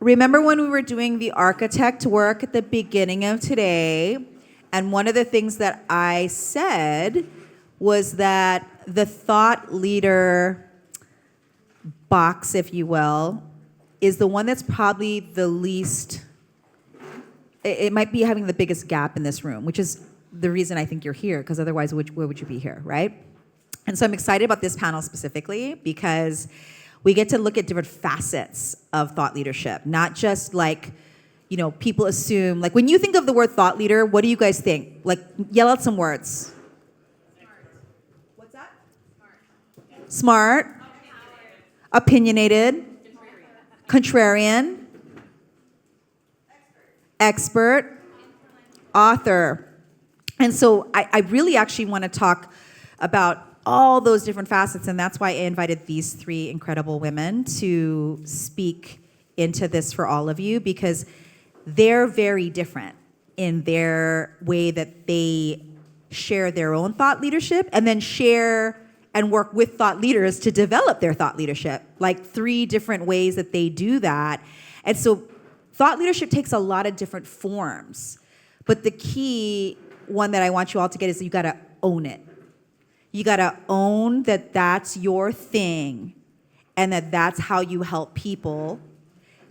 remember when we were doing the architect work at the beginning of today, and one of the things that I said was that the thought leader box, if you will, is the one that's probably the least, it might be having the biggest gap in this room, which is the reason I think you're here, because otherwise where would you be here, right? And so I'm excited about this panel specifically because we get to look at different facets of thought leadership, not just like, people assume, like when you think of the word thought leader, what do you guys think? Like, yell out some words. What's that? Smart. Opinionated. Contrarian. Expert. Author. And so I really actually want to talk about all those different facets, and that's why I invited these three incredible women to speak into this for all of you, because they're very different in their way that they share their own thought leadership and then share and work with thought leaders to develop their thought leadership, like 3 different ways that they do that. And so thought leadership takes a lot of different forms, but the key one that I want you all to get is you got to own it. You got to own that that's your thing and that that's how you help people.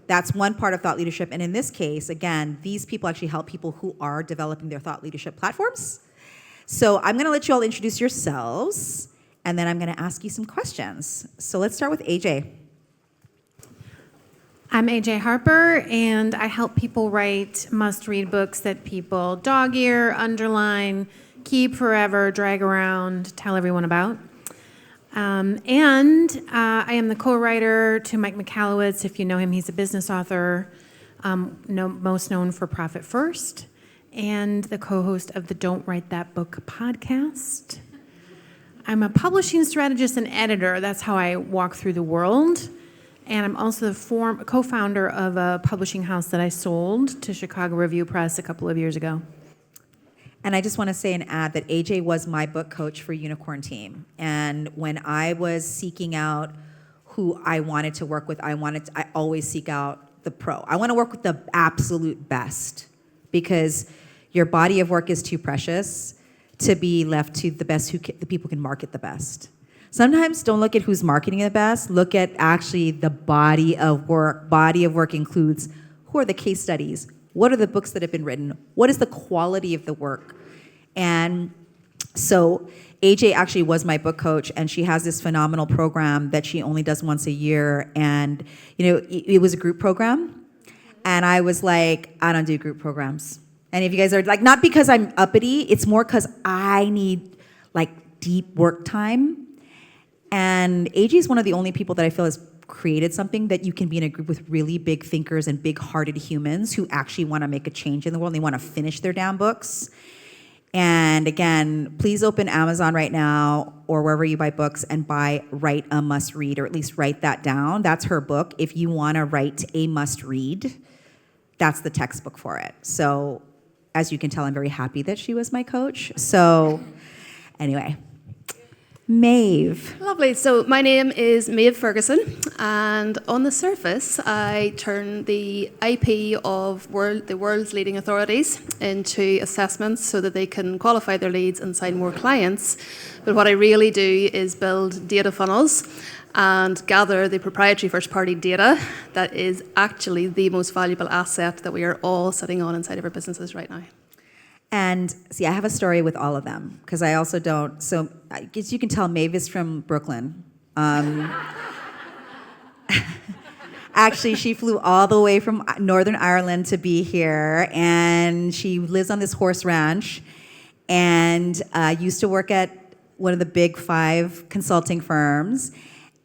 That's one part of thought leadership. And in this case, again, these people actually help people who are developing their thought leadership platforms. So I'm going to let you all introduce yourselves, and then I'm going to ask you some questions. So let's start with AJ. I'm AJ Harper, and I help people write must-read books that people dog-ear, underline, keep forever, drag around, tell everyone about. And I am the co-writer to Mike Michalowicz. If you know him, he's a business author, most known for Profit First, and the co-host of the Don't Write That Book podcast. I'm a publishing strategist and editor. That's how I walk through the world. And I'm also the co-founder of a publishing house that I sold to Chicago Review Press a couple of years ago. And I just want to say and add that AJ was my book coach for Unicorn Team. And when I was seeking out who I wanted to work with, I always seek out the pro. I want to work with the absolute best because your body of work is too precious to be left to the best the people can market the best. Sometimes don't look at who's marketing the best, look at actually the body of work. Body of work includes who are the case studies, what are the books that have been written, what is the quality of the work. And so AJ actually was my book coach, and she has this phenomenal program that she only does once a year. And it was a group program, and I was like, I don't do group programs. And if you guys are like, not because I'm uppity, it's more because I need like deep work time. And AJ is one of the only people that I feel has created something that you can be in a group with really big thinkers and big-hearted humans who actually want to make a change in the world, and they want to finish their damn books. And again, please open Amazon right now or wherever you buy books and buy Write a Must Read, or at least write that down. That's her book. If you want to write a must read, that's the textbook for it. So as you can tell, I'm very happy that she was my coach. So anyway, Maeve. Lovely. So my name is Maeve Ferguson, and on the surface, I turn the IP of the world's leading authorities into assessments so that they can qualify their leads and sign more clients. But what I really do is build data funnels and gather the proprietary first-party data that is actually the most valuable asset that we are all sitting on inside of our businesses right now. And see, I have a story with all of them because I also don't. So I guess you can tell Maeve is from Brooklyn. Actually, she flew all the way from Northern Ireland to be here, and she lives on this horse ranch and used to work at one of the big 5 consulting firms.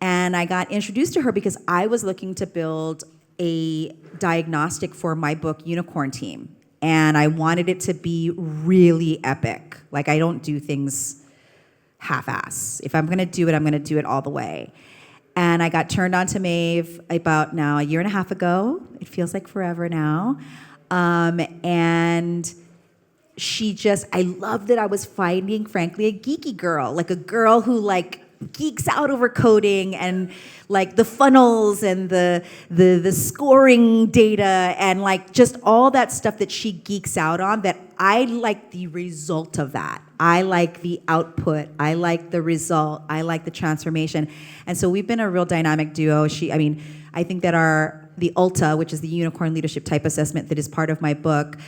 And I got introduced to her because I was looking to build a diagnostic for my book, Unicorn Team. And I wanted it to be really epic. Like, I don't do things half-ass. If I'm going to do it, I'm going to do it all the way. And I got turned on to Maeve about now a year and a half ago. It feels like forever now. And I loved that I was finding, frankly, a geeky girl. Like a girl who, like, geeks out over coding and like the funnels and the scoring data and like just all that stuff that she geeks out on, that I like the result of that. I like the output. I like the result. I like the transformation. And so we've been a real dynamic duo. I think that the ULTA, which is the Unicorn Leadership Type Assessment that is part of my book,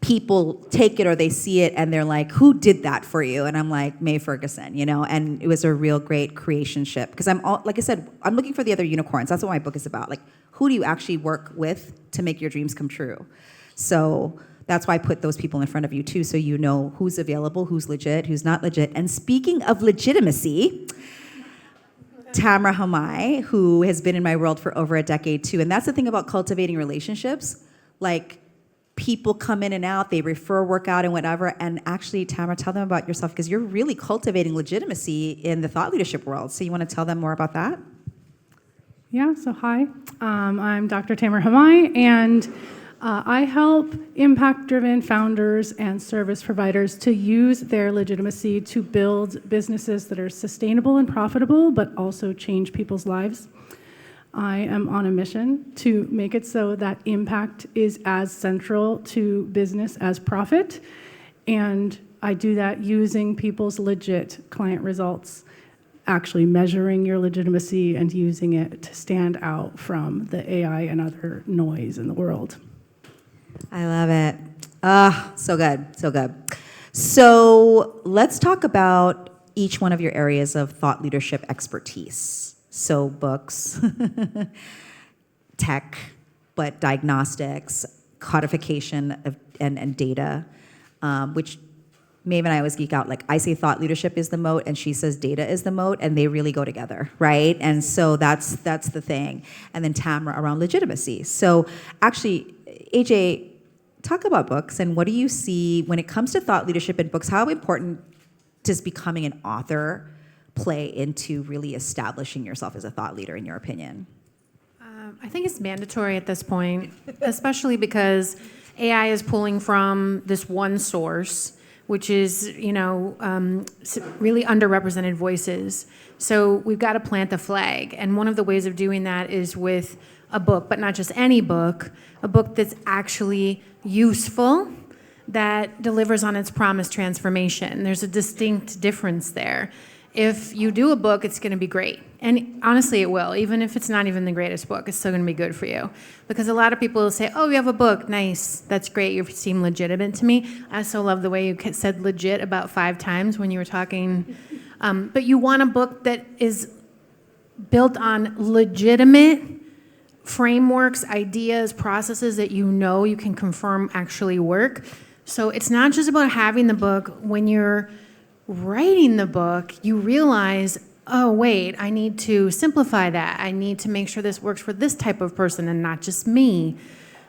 people take it or they see it and they're like, who did that for you? And I'm like, Maeve Ferguson, and it was a real great creationship. Because like I said, I'm looking for the other unicorns. That's what my book is about. Like, who do you actually work with to make your dreams come true? So that's why I put those people in front of you too, so you know who's available, who's legit, who's not legit. And speaking of legitimacy, Tamara Hamai, who has been in my world for over a decade too. And that's the thing about cultivating relationships. Like, people come in and out, they refer work out and whatever. And actually, Tamara, tell them about yourself, because you're really cultivating legitimacy in the thought leadership world. So you want to tell them more about that? Yeah, so hi. I'm Dr. Tamara Hamai, and I help impact-driven founders and service providers to use their legitimacy to build businesses that are sustainable and profitable, but also change people's lives. I am on a mission to make it so that impact is as central to business as profit, and I do that using people's legit client results, actually measuring your legitimacy and using it to stand out from the AI and other noise in the world. I love it. So good, so good. So let's talk about each one of your areas of thought leadership expertise. So books, tech, but diagnostics, codification of, and data, which Maeve and I always geek out. Like, I say thought leadership is the moat, and she says data is the moat, and they really go together, right? And so that's the thing. And then Tamara around legitimacy. So actually, AJ, talk about books, and what do you see when it comes to thought leadership in books? How important does becoming an author play into really establishing yourself as a thought leader, in your opinion? I think it's mandatory at this point, especially because AI is pulling from this one source, which is, really underrepresented voices. So we've got to plant the flag. And one of the ways of doing that is with a book, but not just any book, a book that's actually useful, that delivers on its promised transformation. There's a distinct difference there. If you do a book, it's going to be great. And honestly, it will. Even if it's not even the greatest book, it's still going to be good for you. Because a lot of people will say, oh, you have a book. Nice. That's great. You seem legitimate to me. I also love the way you said legit about 5 times when you were talking. But you want a book that is built on legitimate frameworks, ideas, processes that you can confirm actually work. So it's not just about having the book. When you're writing the book, you realize, oh, wait, I need to simplify that. I need to make sure this works for this type of person and not just me.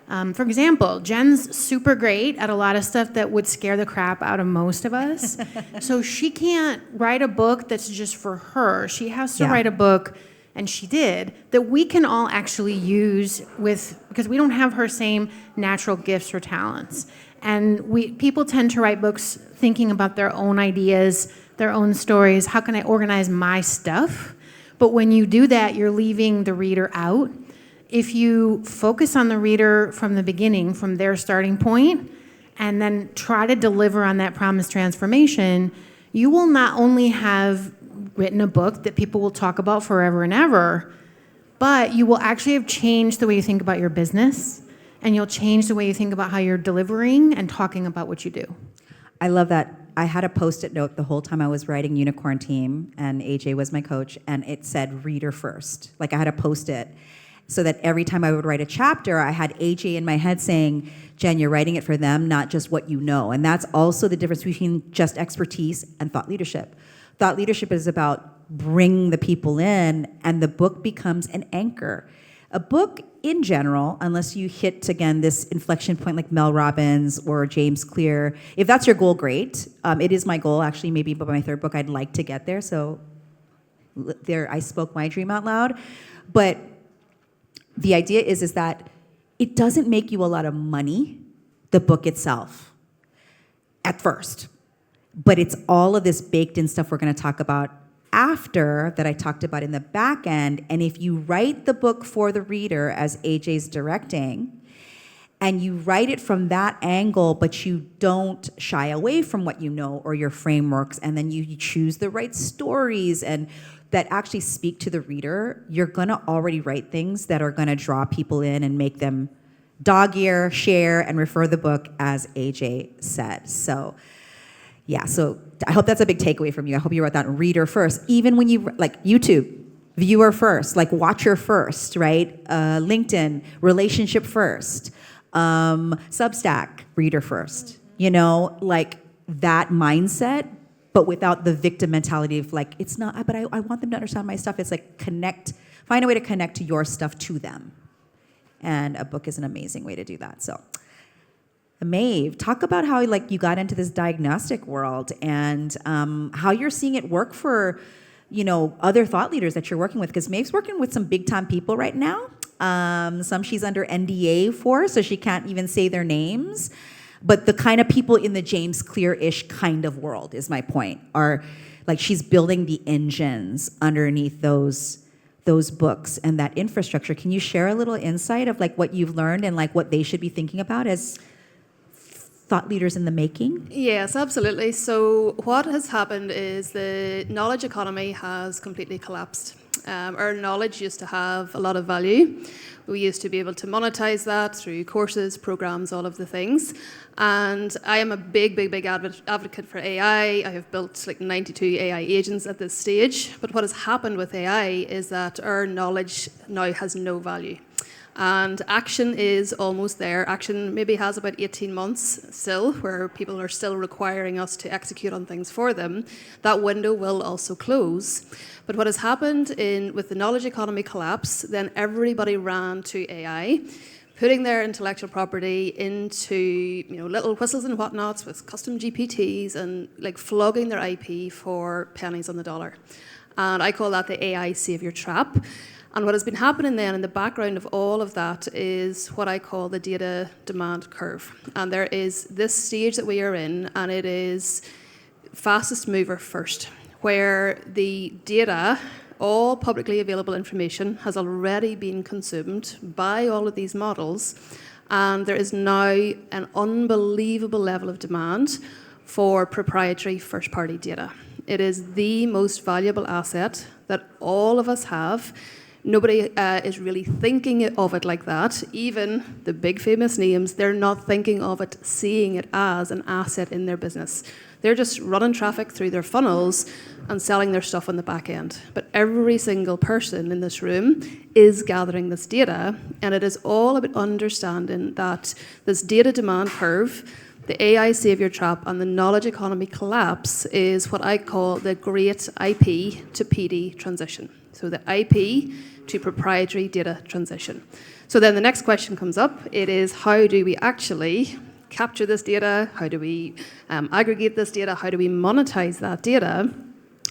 For example, Jen's super great at a lot of stuff that would scare the crap out of most of us. So she can't write a book that's just for her. She has to write a book, and she did, that we can all actually use because we don't have her same natural gifts or talents. And people tend to write books thinking about their own ideas, their own stories. How can I organize my stuff? But when you do that, you're leaving the reader out. If you focus on the reader from the beginning, from their starting point, and then try to deliver on that promised transformation, you will not only have written a book that people will talk about forever and ever, but you will actually have changed the way you think about your business, and you'll change the way you think about how you're delivering and talking about what you do. I love that. I had a Post-it note the whole time I was writing Unicorn Team, and AJ was my coach, and it said reader first. Like, I had a Post-it so that every time I would write a chapter, I had AJ in my head saying, Jen, you're writing it for them, not just what you know. And that's also the difference between just expertise and thought leadership. Thought leadership is about bringing the people in, and the book becomes an anchor. A book in general, unless you hit, again, this inflection point like Mel Robbins or James Clear, if that's your goal, great. It is my goal, actually, maybe by my 3rd book, I'd like to get there. So there, I spoke my dream out loud. But the idea is that it doesn't make you a lot of money, the book itself, at first. but it's all of this baked in stuff we're going to talk about after that I talked about in the back end. And if you write the book for the reader, as AJ's directing, and you write it from that angle, but you don't shy away from what you know or your frameworks, and then you choose the right stories and that actually speak to the reader, you're gonna already write things that are gonna draw people in and make them dog ear, share, and refer the book, as AJ said. So yeah, so I hope that's a big takeaway from you. I hope you wrote that reader first. Even when you, like YouTube, viewer first, like watcher first, right? LinkedIn, relationship first. Substack, reader first. You know, like that mindset, but without the victim mentality of like, it's not, but I want them to understand my stuff. It's like find a way to connect your stuff to them. And a book is an amazing way to do that. So Maeve, talk about how like you got into this diagnostic world and how you're seeing it work for, you know, other thought leaders that you're working with. Because Maeve's working with some big time people right now. Some she's under NDA for, so she can't even say their names. But the kind of people in the James Clear-ish kind of world, is my point, are like she's building the engines underneath those books and that infrastructure. Can you share a little insight of like what you've learned and like what they should be thinking about as thought leaders in the making? Yes, absolutely. So what has happened is the knowledge economy has completely collapsed. Our knowledge used to have a lot of value. We used to be able to monetize that through courses, programs, all of the things. And I am a big advocate for AI. I have built like 92 AI agents at this stage. But what has happened with AI is that our knowledge now has no value. And action is almost there. Action maybe has about 18 months still, where people are still requiring us to execute on things for them. That window will also close. But what has happened with the knowledge economy collapse, then everybody ran to AI, putting their intellectual property into little whistles and whatnots with custom GPTs and like flogging their IP for pennies on the dollar. And I call that the AI savior trap. And what has been happening then in the background of all of that is what I call the data demand curve. And there is this stage that we are in, and it is fastest mover first, where the data, all publicly available information, has already been consumed by all of these models. And there is now an unbelievable level of demand for proprietary first-party data. It is the most valuable asset that all of us have. Nobody is really thinking of it like that. Even the big famous names, they're not thinking of it, seeing it as an asset in their business. They're just running traffic through their funnels and selling their stuff on the back end. But every single person in this room is gathering this data, and it is all about understanding that this data demand curve, the AI savior trap, and the knowledge economy collapse is what I call the great IP to PD transition. So the IP to proprietary data transition. So then the next question comes up. It is, how do we actually capture this data? How do we aggregate this data? How do we monetize that data?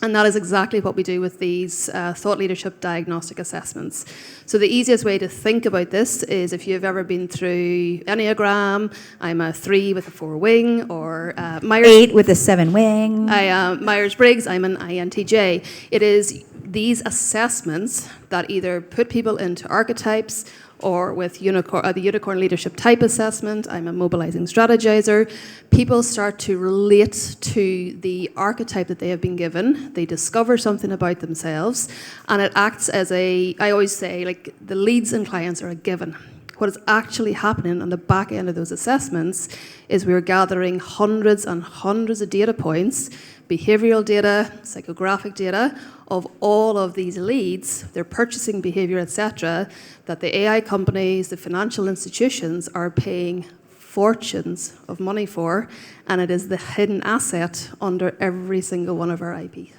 And that is exactly what we do with these thought leadership diagnostic assessments. So the easiest way to think about this is if you've ever been through Enneagram, I'm a 3 with a 4 wing, or Myers... 8 with a 7 wing. Myers-Briggs, I'm an INTJ. It is these assessments that either put people into archetypes, or with the unicorn leadership type assessment, I'm a mobilizing strategizer. People start to relate to the archetype that they have been given. They discover something about themselves, and it acts as I always say, like, the leads and clients are a given. What is actually happening on the back end of those assessments is we're gathering hundreds and hundreds of data points, behavioral data, psychographic data, of all of these leads, their purchasing behavior, etc., that the AI companies, the financial institutions are paying fortunes of money for, and it is the hidden asset under every single one of our IPs.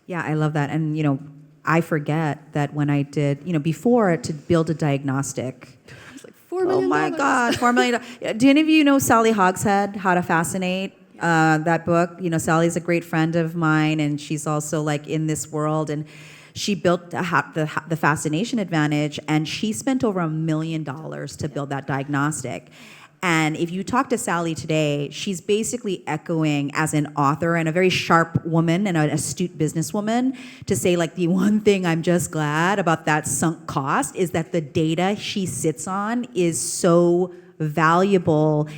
Yeah, I love that. And, I forget that when I did, before, to build a diagnostic. It's like $4 million. Oh my God, $4 million. Do any of you know Sally Hogshead, How to Fascinate? That book, Sally's a great friend of mine, and she's also like in this world, and she built the Fascination Advantage, and she spent over $1 million to build that diagnostic. And if you talk to Sally today, she's basically echoing as an author and a very sharp woman and an astute businesswoman to say, like, the one thing I'm just glad about that sunk cost is that the data she sits on is so valuable.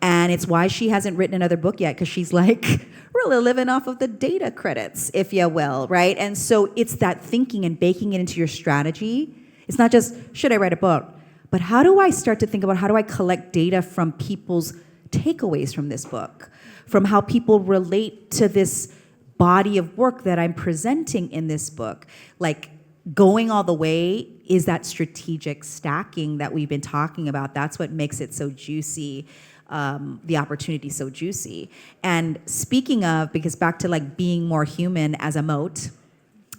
And it's why she hasn't written another book yet, because she's like really living off of the data credits, if you will, right? And so it's that thinking and baking it into your strategy. It's not just, should I write a book? But how do I start to think about how do I collect data from people's takeaways from this book, from how people relate to this body of work that I'm presenting in this book? Like, going all the way is that strategic stacking that we've been talking about. That's what makes it so juicy, the opportunity so juicy. And speaking of, because back to like being more human as a moat,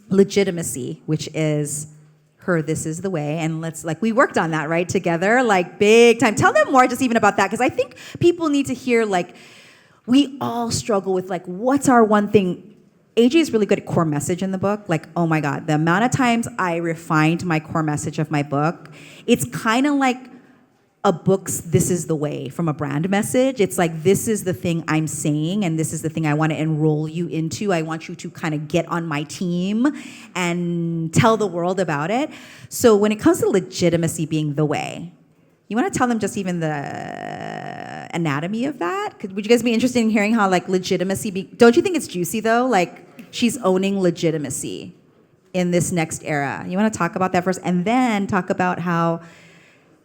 legitimacy, which is her this is the way, and let's, like, we worked on that, right, together, like, big time. Tell them more just even about that, because I think people need to hear, like, we all struggle with, like, what's our one thing. AJ is really good at core message in the book. Like, oh my God, the amount of times I refined my core message of my book, it's kind of like a book's this is the way from a brand message. It's like, this is the thing I'm saying, and this is the thing I want to enroll you into. I want you to kind of get on my team and tell the world about it. So when it comes to legitimacy being the way, you want to tell them just even the anatomy of that? Would you guys be interested in hearing how, like, legitimacy don't you think it's juicy though? Like, she's owning legitimacy in this next era. You want to talk about that first, and then talk about how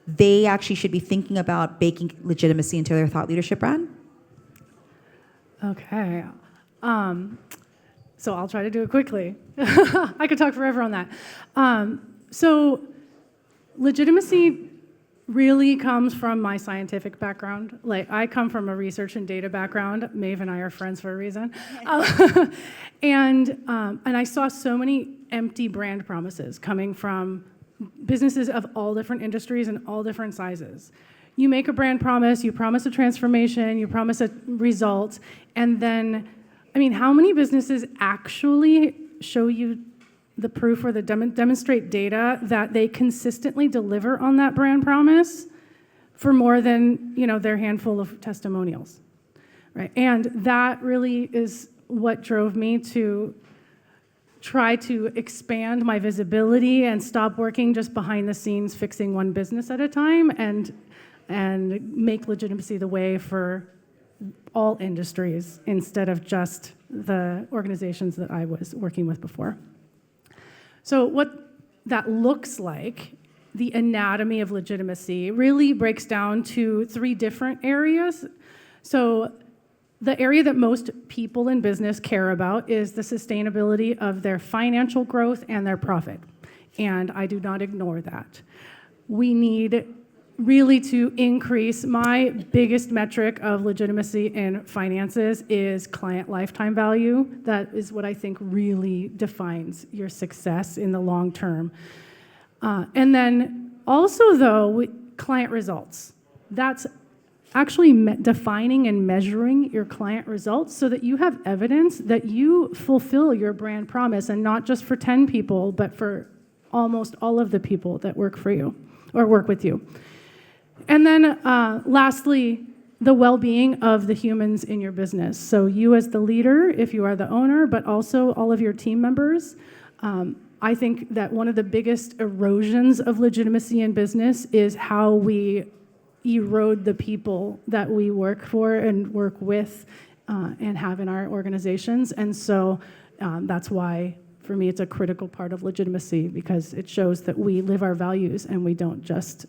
they actually should be thinking about baking legitimacy into their thought leadership brand? Okay. So I'll try to do it quickly. I could talk forever on that. So legitimacy really comes from my scientific background. Like, I come from a research and data background. Maeve and I are friends for a reason. And I saw so many empty brand promises coming from businesses of all different industries and all different sizes. You make a brand promise, you promise a transformation, you promise a result, and then, I mean, how many businesses actually show you the proof or the demonstrate data that they consistently deliver on that brand promise for more than, you know, their handful of testimonials, right? And that really is what drove me to try to expand my visibility and stop working just behind the scenes fixing one business at a time, and make legitimacy the way for all industries instead of just the organizations that I was working with before. So what that looks like, the anatomy of legitimacy, really breaks down to 3 different areas. So the area that most people in business care about is the sustainability of their financial growth and their profit. And I do not ignore that. We need really to increase. My biggest metric of legitimacy in finances is client lifetime value. That is what I think really defines your success in the long term. And then also, though, client results. That's actually defining and measuring your client results so that you have evidence that you fulfill your brand promise, and not just for 10 people, but for almost all of the people that work for you or work with you. And then lastly, the well-being of the humans in your business. So you as the leader, if you are the owner, but also all of your team members. I think that one of the biggest erosions of legitimacy in business is how we erode the people that we work for and work with and have in our organizations. And so that's why, for me, it's a critical part of legitimacy, because it shows that we live our values and we don't just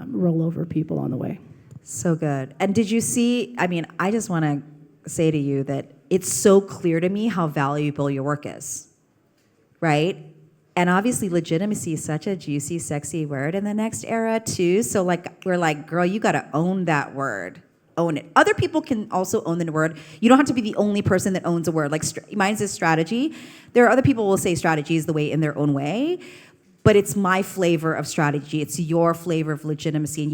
roll over people on the way. So good. And did you see, I mean, I just want to say to you that it's so clear to me how valuable your work is, right? And obviously legitimacy is such a juicy, sexy word in the next era too. So like, we're like, girl, you got to own that word. Own it. Other people can also own the word. You don't have to be the only person that owns a word. Like mine is strategy. There are other people who will say strategy is the way in their own way, but it's my flavor of strategy. It's your flavor of legitimacy. And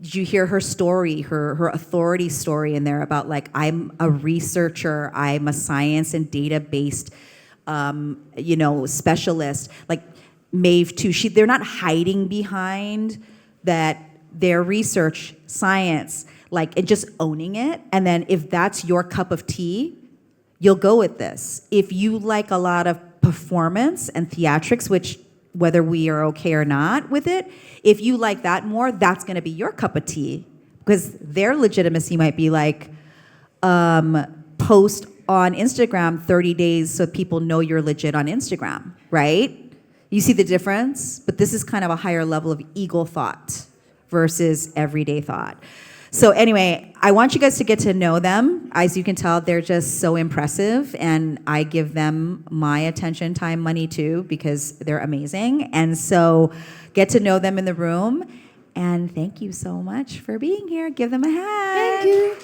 did you hear her story, her authority story in there about, like, I'm a researcher, I'm a science and data-based specialist. Like Maeve too, they're not hiding behind that their research, science, like, and just owning it. And then if that's your cup of tea, you'll go with this. If you like a lot of performance and theatrics, which whether we are okay or not with it, if you like that more, that's going to be your cup of tea, because their legitimacy might be like, post on Instagram 30 days so people know you're legit on Instagram, right? You see the difference? But this is kind of a higher level of eagle thought versus everyday thought. So anyway, I want you guys to get to know them. As you can tell, they're just so impressive, and I give them my attention, time, money too, because they're amazing. And so get to know them in the room, and thank you so much for being here. Give them a hand. Thank you.